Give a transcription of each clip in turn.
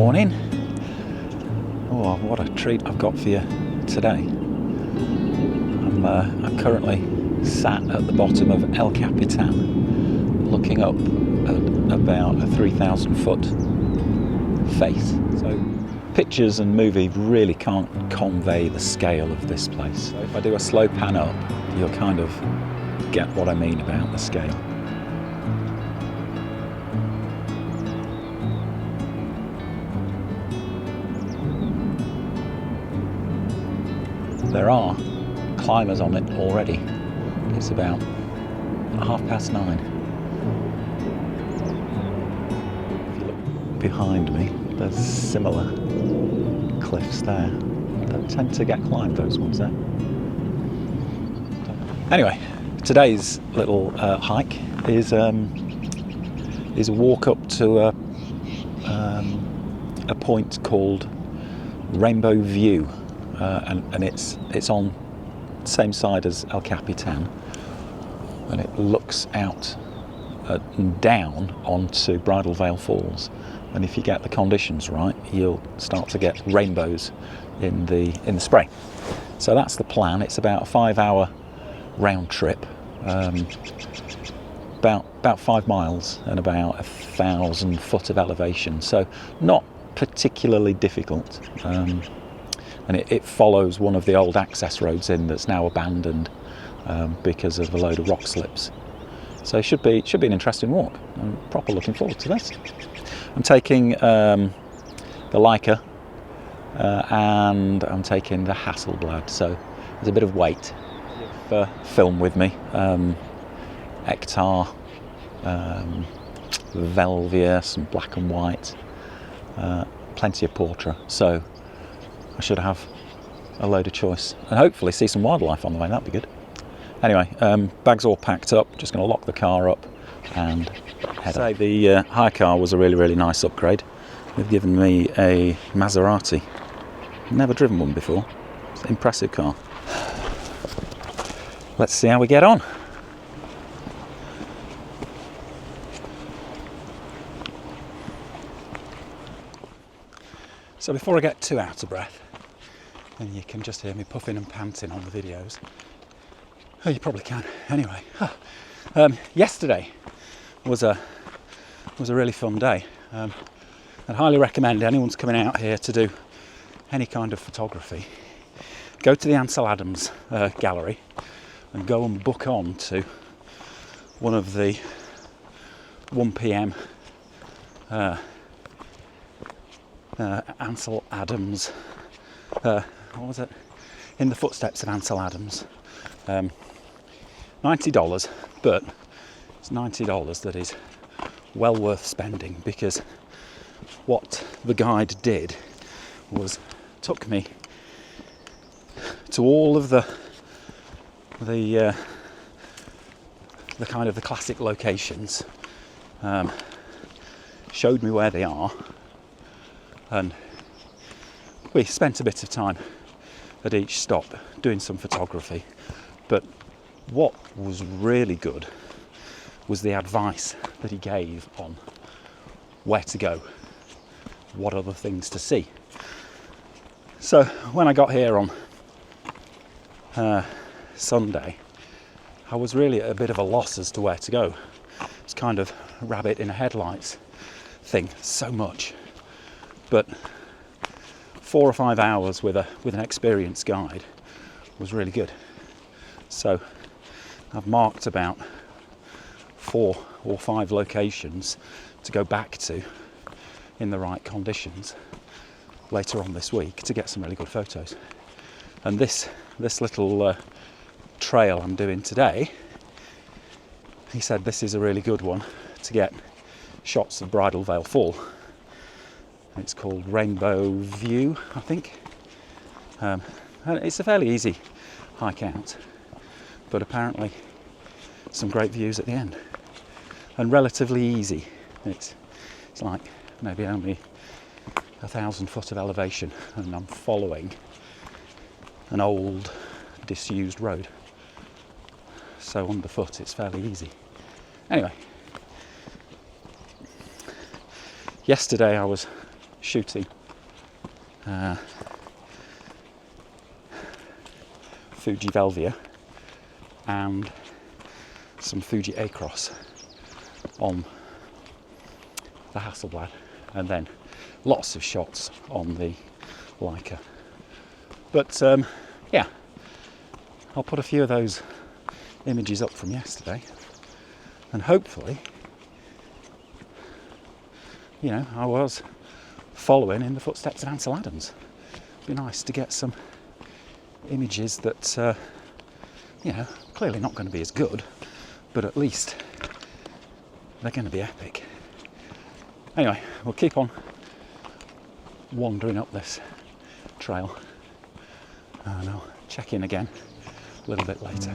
morning. Oh, what a treat I've got for you today. I'm currently sat at the bottom of El Capitan, looking up at about a 3,000 foot face. So pictures and movie really can't convey the scale of this place. So if I do a slow pan up, you'll kind of get what I mean about the scale. There are climbers on it already. It's about 9:30. If you look behind me, there's similar cliffs there. Don't tend to get climbed, those ones there. Anyway, today's little hike is a walk up to a point called Rainbow View. And it's on the same side as El Capitan, and it looks out and down onto Bridal Veil Falls. And if you get the conditions right, you'll start to get rainbows in the spring. So that's the plan. It's about a 5-hour round trip, about 5 miles and about 1,000 foot of elevation. So not particularly difficult. And it follows one of the old access roads in that's now abandoned because of a load of rock slips. So it should be an interesting walk. I'm proper looking forward to this. I'm taking the Leica and I'm taking the HASSELBLAD, so there's a bit of weight. Film with me, Hector, Velvia, some black and white, plenty of portrait. So I should have a load of choice and hopefully see some wildlife on the way. That'd be good. Anyway, bags all packed up. Just going to lock the car up and head up. The hire car was a really nice upgrade. They've given me a Maserati. Never driven one before. It's an impressive car. Let's see how we get on. So before I get too out of breath, and you can just hear me puffing and panting on the videos. Oh, you probably can. Anyway, yesterday was a really fun day. I'd highly recommend anyone's coming out here to do any kind of photography, go to the Ansel Adams gallery and go and book on to one of the 1 p.m. Ansel Adams, what was it? In the footsteps of Ansel Adams. $90, but it's $90 that is well worth spending, because what the guide did was took me to all of the kind of the classic locations, showed me where they are, and we spent a bit of time at each stop doing some photography. But what was really good was the advice that he gave on where to go, what other things to see. So when I got here on Sunday, I was really at a bit of a loss as to where to go. It's kind of rabbit in a headlights thing, so much. But 4 or 5 hours with an experienced guide was really good. So I've marked about 4 or 5 locations to go back to in the right conditions later on this week to get some really good photos. And this little trail I'm doing today, he said this is a really good one to get shots of Bridal Veil Fall. It's called Rainbow View, I think. And it's a fairly easy hike out, but apparently some great views at the end, and relatively easy. It's like maybe only 1,000 foot of elevation, and I'm following an old disused road, so underfoot it's fairly easy. Anyway, yesterday I was shooting Fuji Velvia and some Fuji A-Cross on the HASSELBLAD, and then lots of shots on the Leica. But yeah, I'll put a few of those images up from yesterday, and hopefully, you know, I was following in the footsteps of Ansel Adams. It'd be nice to get some images that, you know, clearly not going to be as good, but at least they're going to be epic. Anyway, we'll keep on wandering up this trail, and I'll check in again a little bit later.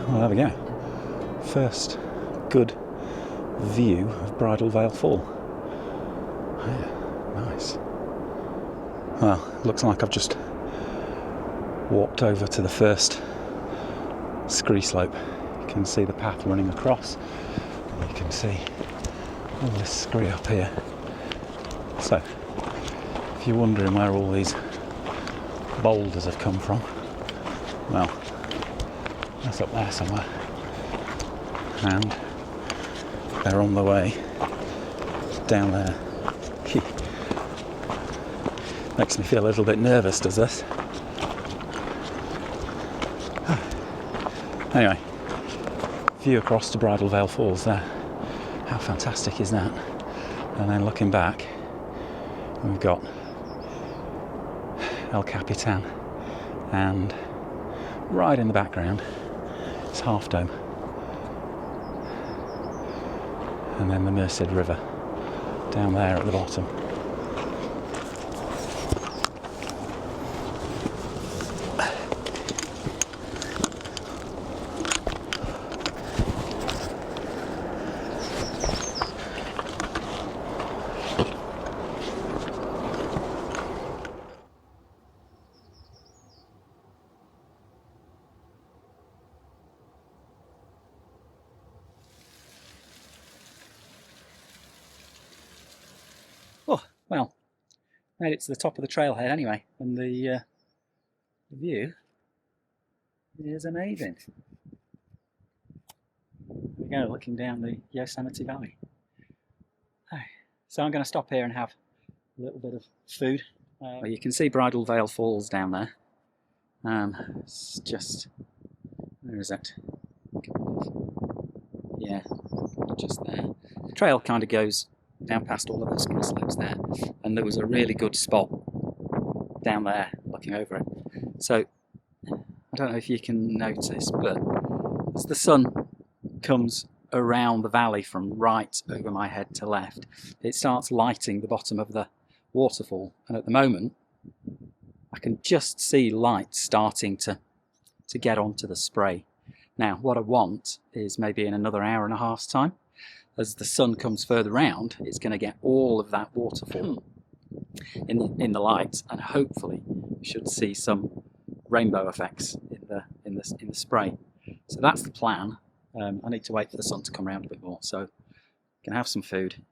Well, there we go. First good view of Bridal Veil Fall. Yeah, nice. Well, looks like I've just walked over to the first scree slope. You can see the path running across, and you can see all this scree up here. So, if you're wondering where all these boulders have come from, well, that's up there somewhere, and they're on the way down there. Makes me feel a little bit nervous, does this? Anyway, view across to Bridal Veil Falls there. How fantastic is that? And then looking back, we've got El Capitan, and right in the background it's Half Dome, and then the Merced River down there at the bottom. Oh, well, made it to the top of the trailhead anyway, and the view is amazing. There we go, looking down the Yosemite Valley. So I'm going to stop here and have a little bit of food. Well, you can see Bridal Veil Falls down there. It's just, where is it? Yeah, just there. The trail kind of goes down past all of those ski slopes there, and there was a really good spot down there looking over it. So I don't know if you can notice, but as the sun comes around the valley from right over my head to left, it starts lighting the bottom of the waterfall, and at the moment I can just see light starting to get onto the spray. Now what I want is maybe in another hour and a half's time, as the sun comes further round, it's going to get all of that waterfall in the light, and hopefully we should see some rainbow effects in the spray. So that's the plan. I need to wait for the sun to come around a bit more, so I can have some food,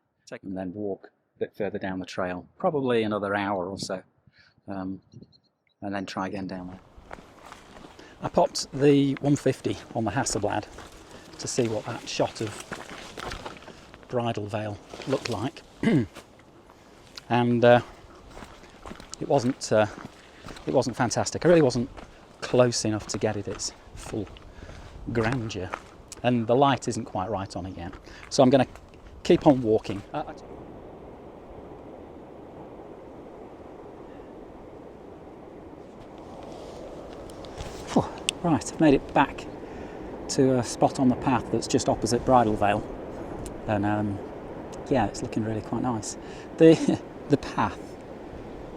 and then walk a bit further down the trail, probably another hour or so, and then try again down there. I popped the 150 on the HASSELBLAD to see what that shot of Bridal Veil looked like, and it wasn't fantastic. I really wasn't close enough to get it its full grandeur, and the light isn't quite right on it yet. So I'm going to keep on walking. Right, I've made it back to a spot on the path that's just opposite Bridal Veil, and yeah, it's looking really quite nice. The path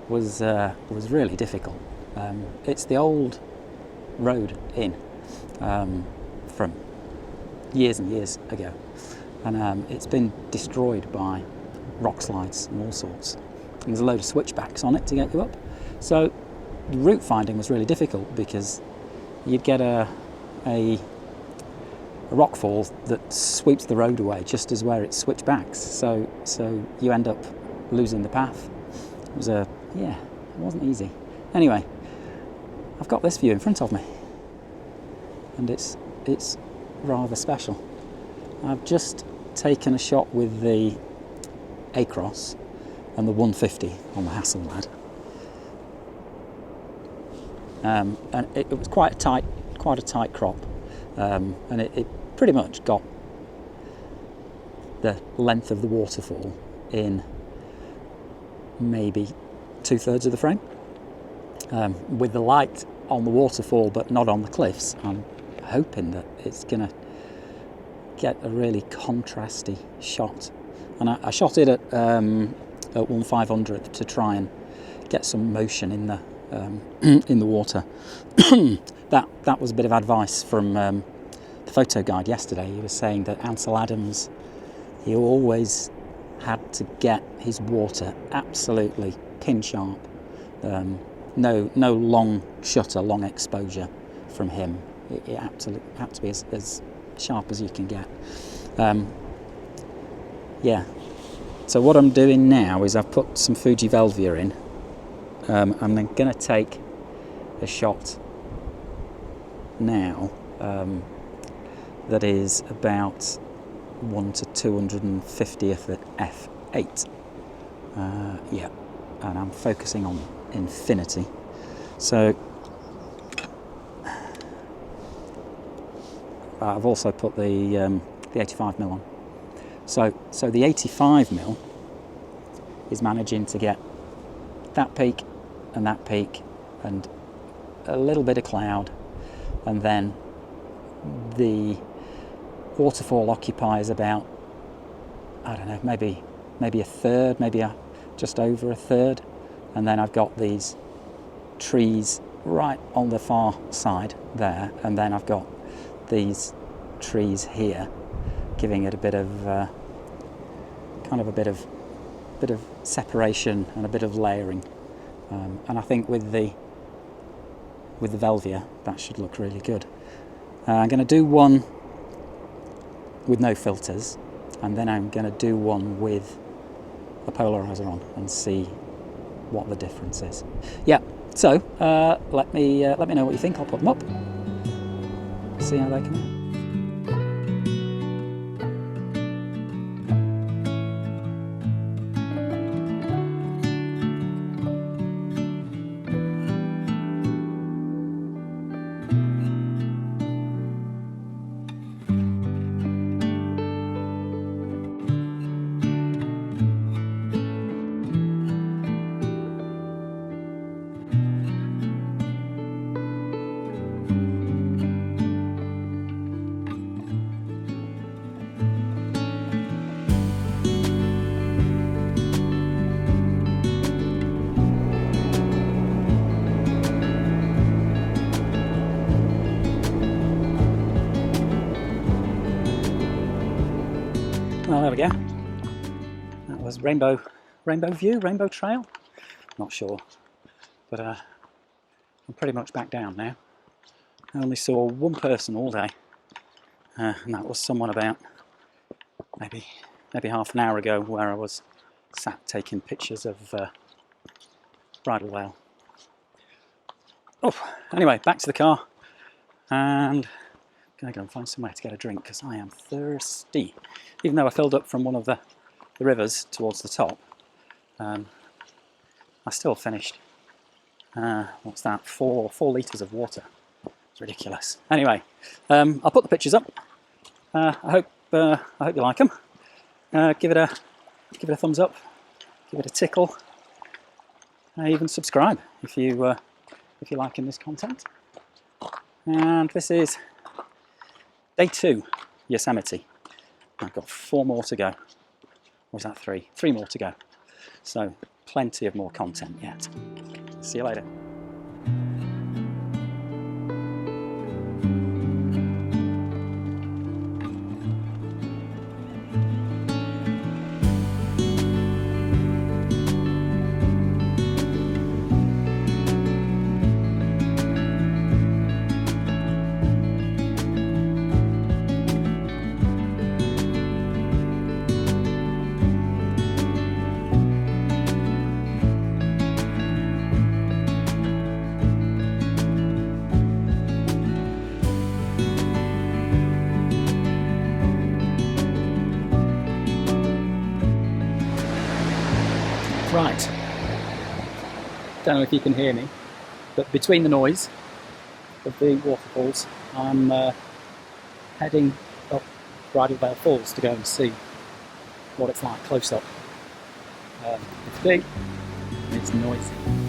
was really difficult. It's the old road in from years and years ago, and it's been destroyed by rock slides and all sorts. And there's a load of switchbacks on it to get you up. So route finding was really difficult because you'd get a rock fall that sweeps the road away just as where it switchbacks. So you end up losing the path. It was it wasn't easy. Anyway, I've got this view in front of me, and it's rather special. I've just taken a shot with the A-Cross and the 150 on the HASSELBLAD. And it was quite a tight crop, and it pretty much got the length of the waterfall in maybe 2/3 of the frame. With the light on the waterfall but not on the cliffs, I'm hoping that it's going to get a really contrasty shot. And I shot it at 1/500th to try and get some motion in the water. that was a bit of advice from the photo guide yesterday. He was saying that Ansel Adams, he always had to get his water absolutely pin sharp. No long shutter, long exposure from him. It absolutely had to be as sharp as you can get. Yeah. So what I'm doing now is I've put some Fuji Velvia in. I'm then going to take a shot now that is about 1 to 250th at f8. Yeah, and I'm focusing on infinity. So I've also put the 85mm on. So the 85mm is managing to get that peak and a little bit of cloud, and then the waterfall occupies about, I don't know, maybe a third, just over a third, and then I've got these trees right on the far side there, and then I've got these trees here, giving it a bit of kind of a bit of separation and a bit of layering. And I think with the Velvia, that should look really good. I'm going to do one with no filters, and then I'm going to do one with a polarizer on and see what the difference is. Yeah. So let me know what you think. I'll put them up. See how they come out. Well, there we go. That was rainbow view, rainbow trail. Not sure, but I'm pretty much back down now. I only saw one person all day, and that was someone about maybe half an hour ago, where I was sat taking pictures of Bridal Veil. Oh, anyway, back to the car, and I'm going to go and find somewhere to get a drink because I am thirsty. Even though I filled up from one of the rivers towards the top, I still finished, what's that, 4 litres of water. It's ridiculous. Anyway, I'll put the pictures up. I hope you like them. Give it a thumbs up, give it a tickle, even subscribe if you're liking this content. And this is day 2, Yosemite. I've got 4 more to go. Or was that 3? 3 more to go. So plenty of more content yet. See you later. Right, don't know if you can hear me, but between the noise of the waterfalls, I'm heading up Bridal Veil Falls to go and see what it's like close up. It's big, it's noisy.